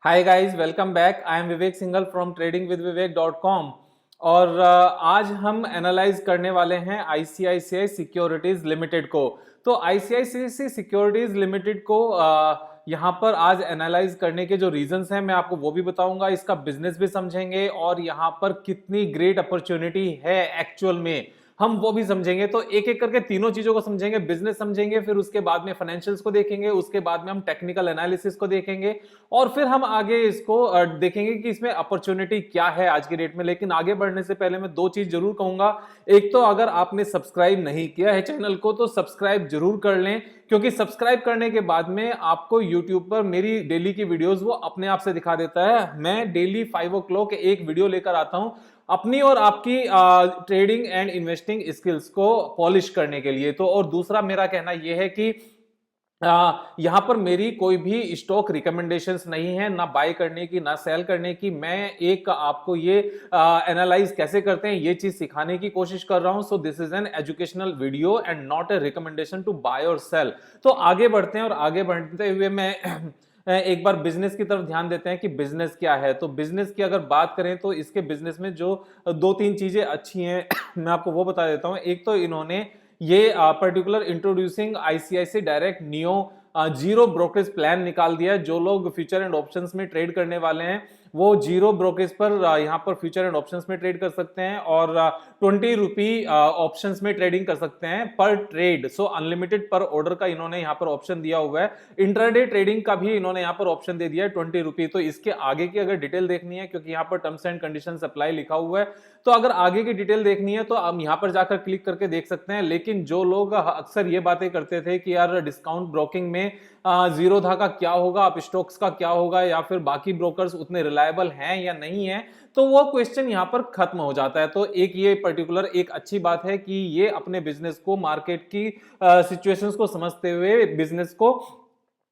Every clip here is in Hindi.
Hi guys, welcome back. I am Vivek Singhal from tradingwithvivek.com। और आज हम एनालाइज करने वाले हैं आईसीआईसीआई सिक्योरिटीज लिमिटेड को। तो आईसीआईसीआई सिक्योरिटीज लिमिटेड को यहाँ पर आज एनालाइज करने के जो रीजंस हैं मैं आपको वो भी बताऊंगा, इसका बिजनेस भी समझेंगे और यहाँ पर कितनी ग्रेट अपॉर्चुनिटी है एक्चुअल में हम वो भी समझेंगे। तो एक एक करके तीनों चीजों को समझेंगे, बिजनेस समझेंगे, फिर उसके बाद में फाइनेंशियल्स को देखेंगे, उसके बाद में हम टेक्निकल एनालिसिस को देखेंगे और फिर हम आगे इसको देखेंगे कि इसमें अपॉर्चुनिटी क्या है आज की डेट में। लेकिन आगे बढ़ने से पहले मैं दो चीज जरूर कहूंगा। एक तो अगर आपने सब्सक्राइब नहीं किया है चैनल को तो सब्सक्राइब जरूर कर लें, क्योंकि सब्सक्राइब करने के बाद में आपको यूट्यूब पर मेरी डेली की वीडियोस वो अपने आप से दिखा देता है। मैं डेली 5 o'clock एक वीडियो लेकर आता हूं अपनी और आपकी ट्रेडिंग एंड इन्वेस्टिंग स्किल्स को पॉलिश करने के लिए। तो और दूसरा मेरा कहना यह है कि यहां पर मेरी कोई भी स्टॉक रिकमेंडेशंस नहीं है, ना बाय करने की ना सेल करने की। मैं एक आपको ये एनालाइज कैसे करते हैं ये चीज सिखाने की कोशिश कर रहा हूं। So this is an educational video and not a recommendation to buy और सेल। तो आगे बढ़ते हैं और आगे बढ़ते हुए मैं एक बार बिजनेस की तरफ ध्यान देते हैं कि बिजनेस क्या है। तो बिजनेस की अगर बात करें तो इसके बिजनेस में जो दो तीन चीजें अच्छी हैं मैं आपको वो बता देता हूं। एक तो इन्होंने ये particular introducing ICICI direct neo zero brokerage plan निकाल दिया है। जो लोग फ्यूचर एंड ऑप्शंस में ट्रेड करने वाले हैं वो जीरो ब्रोकरेज पर यहाँ पर फ्यूचर एंड ऑप्शंस में ट्रेड कर सकते हैं और 20 रुपी ऑप्शंस में ट्रेडिंग कर सकते हैं पर ट्रेड। सो अनलिमिटेड पर ऑर्डर का इन्होंने यहाँ पर ऑप्शन दिया हुआ है। इंट्राडे ट्रेडिंग का भी इन्होंने यहाँ पर ऑप्शन दे दिया है 20 रुपी। तो इसके आगे की अगर डिटेल देखनी है, क्योंकि यहाँ पर टर्म्स एंड कंडीशंस अप्लाई लिखा हुआ है, तो अगर आगे की डिटेल देखनी है तो हम यहाँ पर जाकर क्लिक करके देख सकते हैं। लेकिन जो लोग अक्सर ये बातें करते थे कि यार डिस्काउंट ब्रोकिंग में जीरोधा का क्या होगा, अब स्टॉक्स का क्या होगा, या फिर बाकी ब्रोकर्स उतने रिलायबल हैं या नहीं है, तो वो क्वेश्चन यहां पर खत्म हो जाता है। तो एक ये पर्टिकुलर एक अच्छी बात है कि ये अपने बिजनेस को, मार्केट की सिचुएशंस को समझते हुए बिजनेस को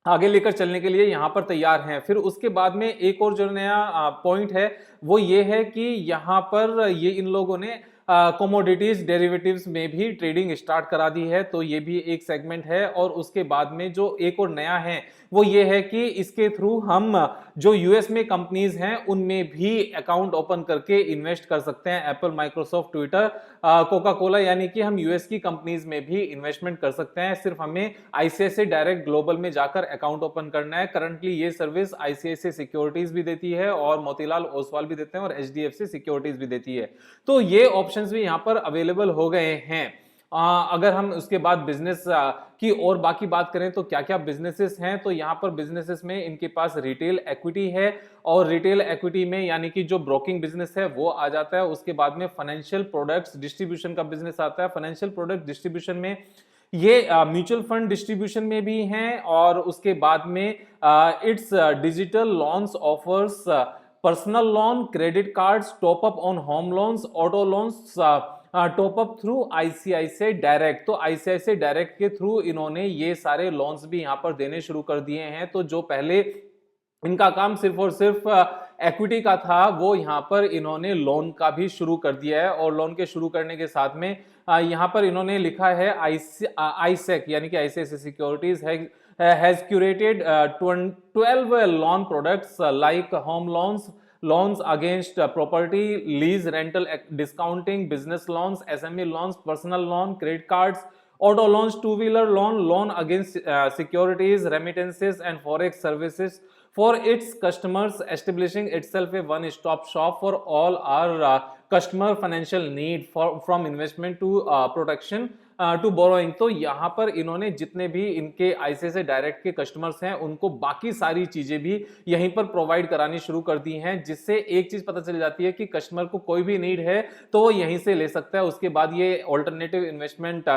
आगे लेकर चलने के लिए यहां पर तैयार हैं। फिर उसके बाद में एक और जो नया पॉइंट है वो ये है कि यहां पर ये इन लोगों ने कमोडिटीज डेरिवेटिव्स में भी ट्रेडिंग स्टार्ट करा दी है। तो ये भी एक सेगमेंट है। और उसके बाद में जो एक और नया है वो ये है कि इसके थ्रू हम जो यूएस में कंपनीज हैं उनमें भी अकाउंट ओपन करके इन्वेस्ट कर सकते हैं। Apple, Microsoft, Twitter, Coca Cola, यानी कि हम यूएस की कंपनीज में भी इन्वेस्टमेंट कर सकते हैं। सिर्फ हमें आईसीआईसीआई डायरेक्ट ग्लोबल में जाकर अकाउंट ओपन करना है। करंटली ये सर्विस आईसीआईसीआई सिक्योरिटीज भी देती है और मोतीलाल ओसवाल भी देते हैं और एचडीएफसी सिक्योरिटीज भी देती है। तो ये ऑप्शंस भी यहाँ पर अवेलेबल हो गए हैं। अगर हम उसके बाद बिजनेस की और बाकी बात करें तो क्या क्या बिजनेसेस हैं, तो यहाँ पर बिजनेसेस में इनके पास रिटेल एक्विटी है और रिटेल एक्विटी में यानी कि जो ब्रोकिंग बिजनेस है वो आ जाता है। उसके बाद में फाइनेंशियल प्रोडक्ट्स डिस्ट्रीब्यूशन का बिजनेस आता है। फाइनेंशियल प्रोडक्ट डिस्ट्रीब्यूशन में ये म्यूचुअल फंड डिस्ट्रीब्यूशन में भी हैं और उसके बाद में it's digital loans offers personal loan, credit cards, top up on home loans, auto loans, top up through ICICI direct. तो आईसीआईसीआई डायरेक्ट के थ्रू इन्होंने ये सारे लोन्स भी यहां पर देने शुरू कर दिए हैं। तो जो पहले इनका काम सिर्फ और सिर्फ इक्विटी का था वो यहां पर इन्होंने लोन का भी शुरू कर दिया है। और लोन के शुरू करने के साथ में यहां पर इन्होंने लिखा है आईसेक यानी कि ICICI securities has curated 12 loan products like home loans, loans against property, lease, rental, discounting, business loans, SME loans, personal loan, credit cards, auto loans, two-wheeler loan, loan against securities, remittances and forex services for its customers, establishing itself a one-stop shop for all our customer financial need from investment to protection to borrowing. तो यहां पर इन्होंने जितने भी इनके आईसीआईसीआई डायरेक्ट के कस्टमर्स हैं उनको बाकी सारी चीजें भी यहीं पर प्रोवाइड करानी शुरू कर दी हैं, जिससे एक चीज पता चल जाती है कि कस्टमर को कोई भी नीड है तो वो यहीं से ले सकता है। उसके बाद ये ऑल्टरनेटिव इन्वेस्टमेंट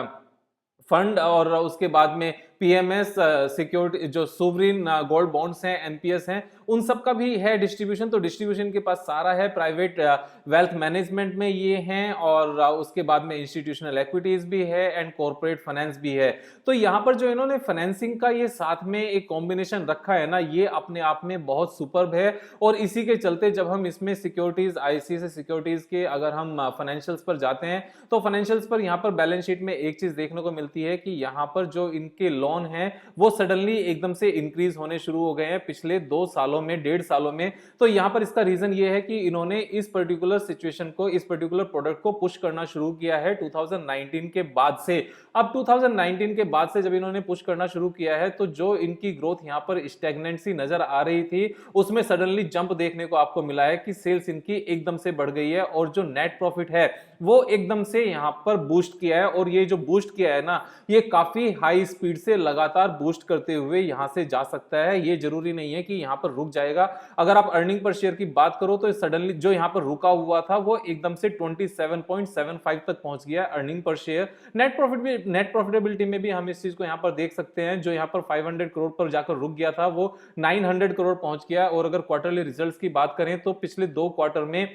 फंड और उसके बाद में पीएमएस सिक्योरिटी जो सोवरिन गोल्ड बॉन्ड्स हैं, एनपीएस हैं, उन सब का भी है डिस्ट्रीब्यूशन। तो डिस्ट्रीब्यूशन के पास सारा है। प्राइवेट वेल्थ मैनेजमेंट में ये हैं और उसके बाद में इंस्टीट्यूशनल इक्विटीज भी है एंड कॉर्पोरेट फाइनेंस भी है। तो यहाँ पर जो इन्होंने फाइनेंसिंग का ये साथ में एक कॉम्बिनेशन रखा है ना, ये अपने आप में बहुत सुपर्ब है। और इसी के चलते जब हम इसमें सिक्योरिटीज, आईसीआईसीआई सिक्योरिटीज के अगर हम फाइनेंशियल्स पर जाते हैं तो फाइनेंशियल्स पर यहाँ पर बैलेंस शीट में एक चीज देखने को मिलती है कि यहाँ पर जो इनके लोन है वो सडनली एकदम से इंक्रीज होने शुरू हो गए हैं पिछले 2 सालों में, 1.5 सालों में। तो यहां पर इसका रीजन ये है कि इन्होंने इस पर्टिकुलर सिचुएशन को, इस पर्टिकुलर प्रोडक्ट को पुश करना शुरू किया है 2019 के बाद से। अब 2019 के बाद से जब इन्होंने पुश करना शुरू किया है तो जो इनकी ग्रोथ यहां पर स्टैग्नेंसी नजर आ रही थी उसमें सडनली जंप देखने को आपको मिला है कि सेल्स इनकी एकदम से बढ़ गई है और जो नेट प्रॉफिट है वो एकदम से यहां पर बूस्ट किया है। और ये जो बूस्ट किया है ना, ये काफी हाई स्पीड से लगातार बूस्ट करते हुए यहां से जा सकता है। ये जरूरी नहीं है कि यहां पर रुक जाएगा। अगर आप अर्निंग पर शेयर की बात करो तो सडनली जो यहां पर रुका हुआ था वो एकदम से 27.75 तक पहुंच गया earning per share. Net profitability में भी हम इस चीज को यहां पर देख सकते हैं। जो यहां पर 500 करोड़ पर जाकर रुक गया था वो 900 करोड़ पहुंच गया। और अगर क्वार्टरली रिजल्ट्स की बात करें तो पिछले 2 क्वार्टर में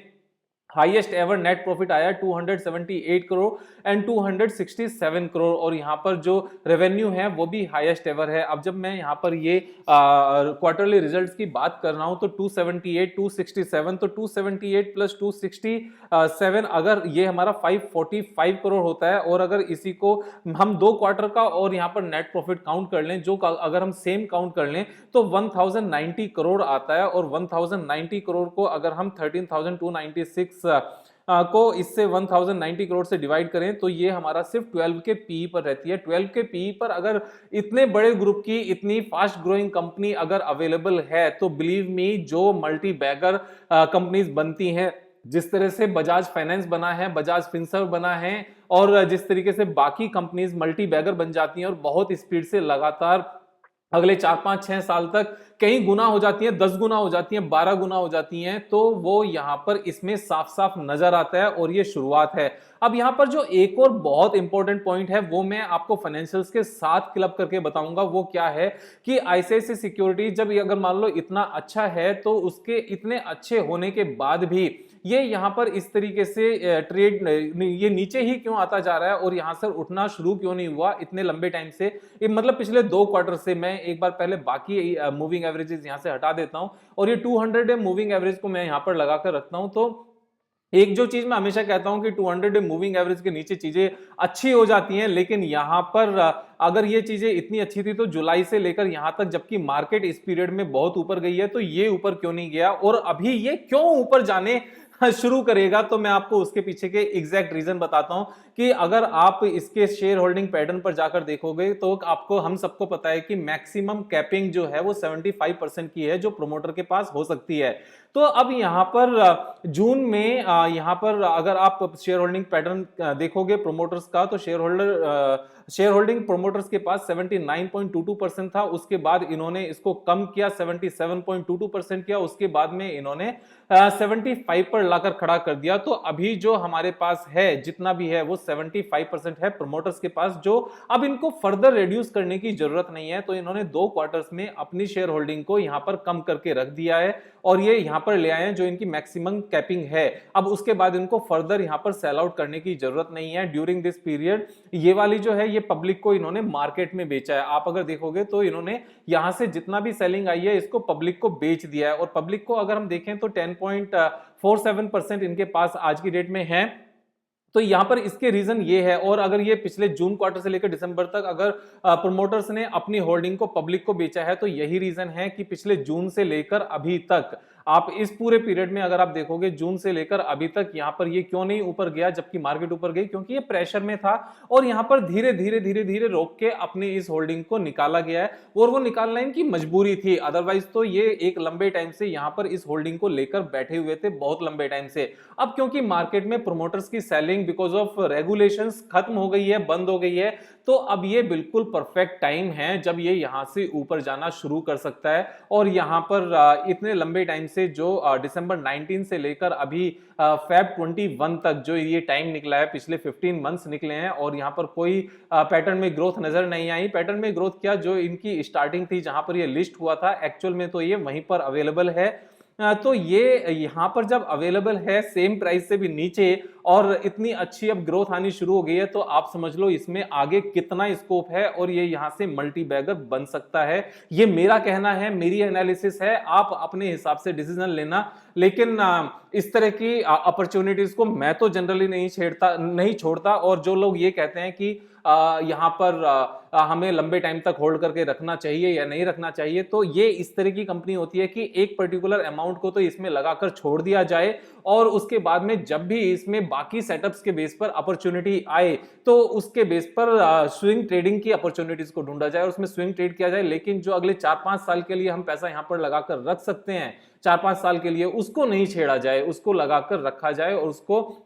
हाईएस्ट एवर नेट प्रॉफिट आया 278 करोड़ एंड 267 करोड़। और यहां पर जो रेवेन्यू है वो भी हाईएस्ट एवर है। अब जब मैं यहां पर ये क्वार्टरली रिजल्ट्स की बात कर रहा हूं तो 278, 267, तो 278 प्लस 267 अगर ये हमारा 545 करोड़ होता है। और अगर इसी को हम 2 क्वार्टर का और यहां पर नेट प्रॉफिट काउंट कर लें, जो अगर हम सेम काउंट कर लें तो 1090 करोड़ आता है। और 1090 करोड़ को अगर हम 13,296 को इससे 1090 करोड़ से डिवाइड करें तो ये हमारा सिर्फ 12 के पीई पर रहती है। 12 के पीई पर अगर इतने बड़े ग्रुप की इतनी फास्ट ग्रोइंग कंपनी अगर अवेलेबल है तो बिलीव मी, जो मल्टी बैगर कंपनीज बनती हैं, जिस तरह से बजाज फाइनेंस बना है, बजाज फिनसर्व बना है, और जिस तरीके से बाकी कंपनीज मल्टी बैगर बन जाती हैं और बहुत स्पीड से लगातार अगले 4, 5, 6 साल तक कई गुना हो जाती हैं, 10 गुना हो जाती हैं, 12 गुना हो जाती हैं, तो वो यहां पर इसमें साफ साफ नजर आता है। और ये शुरुआत है। अब यहां पर जो एक और बहुत इंपॉर्टेंट पॉइंट है वो मैं आपको फाइनेंशियल्स के साथ क्लब करके बताऊंगा। वो क्या है कि आईसीआईसीआई सिक्योरिटीज जब अगर मान लो इतना अच्छा है तो उसके इतने अच्छे होने के बाद भी ये यहां पर इस तरीके से ट्रेड ये नीचे ही क्यों आता जा रहा है और यहां से उठना शुरू क्यों नहीं हुआ इतने लंबे टाइम से। मतलब पिछले 2 क्वार्टर से। मैं एक बार पहले बाकी मूविंग एवरेजेस यहां से हटा देता हूं और ये 200 डे मूविंग एवरेज को मैं यहां पर लगाकर रखता हूं। तो एक जो चीज मैं हमेशा कहता हूं कि 200 डे मूविंग एवरेज के नीचे चीजें अच्छी हो जाती हैं, लेकिन यहां पर अगर ये चीजें इतनी अच्छी थी तो जुलाई से लेकर यहां तक जबकि मार्केट इस पीरियड में बहुत ऊपर गई है तो ये ऊपर क्यों नहीं गया और अभी ये क्यों ऊपर जाने शुरू करेगा। तो मैं आपको उसके पीछे के एग्जैक्ट रीजन बताता हूं कि अगर आप इसके शेयर होल्डिंग पैटर्न पर जाकर देखोगे तो आपको, हम सबको पता है कि मैक्सिमम कैपिंग जो है वो 75% की है जो प्रोमोटर के पास हो सकती है। तो अब यहां पर जून में यहां पर अगर आप शेयर होल्डिंग पैटर्न देखोगे प्रोमोटर्स का तो शेयर होल्डिंग प्रोमोटर्स के पास 79.22% था। उसके बाद इन्होंने इसको कम किया, 77.22% किया। उसके बाद में इन्होंने 75 पर लाकर खड़ा कर दिया। तो अभी जो हमारे पास है जितना भी है वो 75% है प्रोमोटर्स के पास, जो अब इनको फर्दर रिड्यूस करने की जरूरत नहीं है। तो इन्होंने 2 क्वार्टर्स में अपनी शेयर होल्डिंग को यहां पर कम करके रख दिया है और ये यहां पर ले आए हैं जो इनकी मैक्सिमम कैपिंग है। अब उसके बाद इनको फर्दर यहां पर सेल आउट करने की जरूरत नहीं है ड्यूरिंग दिस पीरियड। ये वाली जो है ये पब्लिक को इन्होंने मार्केट में बेचा है। आप अगर देखोगे तो इन्होंने यहां से जितना भी सेलिंग आई है इसको पब्लिक को बेच दिया है। और पब्लिक को अगर हम देखें तो 10.47% इनके पास आज की डेट में है। तो यहां पर इसके रीजन ये है। और अगर ये पिछले जून क्वार्टर से लेकर दिसंबर तक अगर प्रोमोटर्स ने अपनी होल्डिंग को पब्लिक को बेचा है तो यही रीजन है कि पिछले जून से लेकर अभी तक आप इस पूरे पीरियड में अगर आप देखोगे जून से लेकर अभी तक यहां पर ये क्यों नहीं ऊपर गया जबकि मार्केट ऊपर गई, क्योंकि ये प्रेशर में था और यहां पर धीरे धीरे रोक के अपनी इस होल्डिंग को निकाला गया है और वो निकालना इनकी मजबूरी थी। अदरवाइज तो ये एक लंबे टाइम से यहां पर इस होल्डिंग को लेकर बैठे हुए थे, बहुत लंबे टाइम से। अब क्योंकि मार्केट में प्रोमोटर्स की सेलिंग बिकॉज ऑफ रेगुलेशंस खत्म हो गई है, बंद हो गई है, तो अब ये बिल्कुल परफेक्ट टाइम है जब ये यहां से ऊपर जाना शुरू कर सकता है। और यहां पर इतने लंबे टाइम से जो दिसंबर 19 से लेकर अभी फेब 21 तक जो ये टाइम निकला है, पिछले 15 मंथ्स निकले हैं और यहां पर कोई पैटर्न में ग्रोथ नजर नहीं आई। पैटर्न में ग्रोथ क्या, जो इनकी स्टार्टिंग थी जहां पर ये लिस्ट हुआ था एक्चुअल में तो ये वहीं पर अवेलेबल है। तो ये यहां पर जब अवेलेबल है सेम प्राइस से भी नीचे और इतनी अच्छी अब ग्रोथ आनी शुरू हो गई है, तो आप समझ लो इसमें आगे कितना स्कोप है और ये यहां से मल्टी बैगर बन सकता है। ये मेरा कहना है, मेरी एनालिसिस है, आप अपने हिसाब से डिसीजन लेना। लेकिन इस तरह की अपॉर्चुनिटीज को मैं तो जनरली नहीं छोड़ता। और जो लोग ये कहते हैं कि यहां पर हमें लंबे टाइम तक होल्ड करके रखना चाहिए या नहीं रखना चाहिए, तो ये इस तरह की कंपनी होती है कि एक पर्टिकुलर अमाउंट को तो इसमें लगाकर छोड़ दिया जाए और उसके बाद में जब भी इसमें बाकी सेटअप्स के बेस पर अपॉर्चुनिटी आए तो उसके बेस पर स्विंग ट्रेडिंग की अपॉर्चुनिटीज को ढूंढा जाए और उसमें स्विंग ट्रेड किया जाए। लेकिन जो अगले 4-5 साल के लिए हम पैसा यहां पर लगाकर रख सकते हैं, 4-5 साल के लिए, उसको नहीं छेड़ा जाए, उसको लगाकर रखा जाए और उसको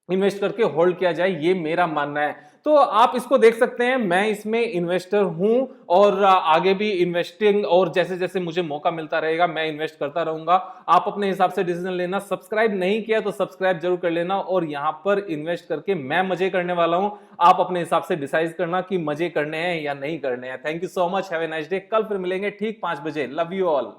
इन्वेस्ट करके होल्ड किया जाए, ये मेरा मानना है। तो आप इसको देख सकते हैं, मैं इसमें इन्वेस्टर हूं और आगे भी इन्वेस्टिंग और जैसे जैसे मुझे मौका मिलता रहेगा मैं इन्वेस्ट करता रहूंगा। आप अपने हिसाब से डिसीजन लेना। सब्सक्राइब नहीं किया तो सब्सक्राइब जरूर कर लेना और यहां पर इन्वेस्ट करके मैं मजे करने वाला हूं। आप अपने हिसाब से डिसाइड करना कि मजे करने हैं या नहीं करने हैं। Thank you so much, have a nice day. कल फिर मिलेंगे ठीक 5 बजे। Love you all.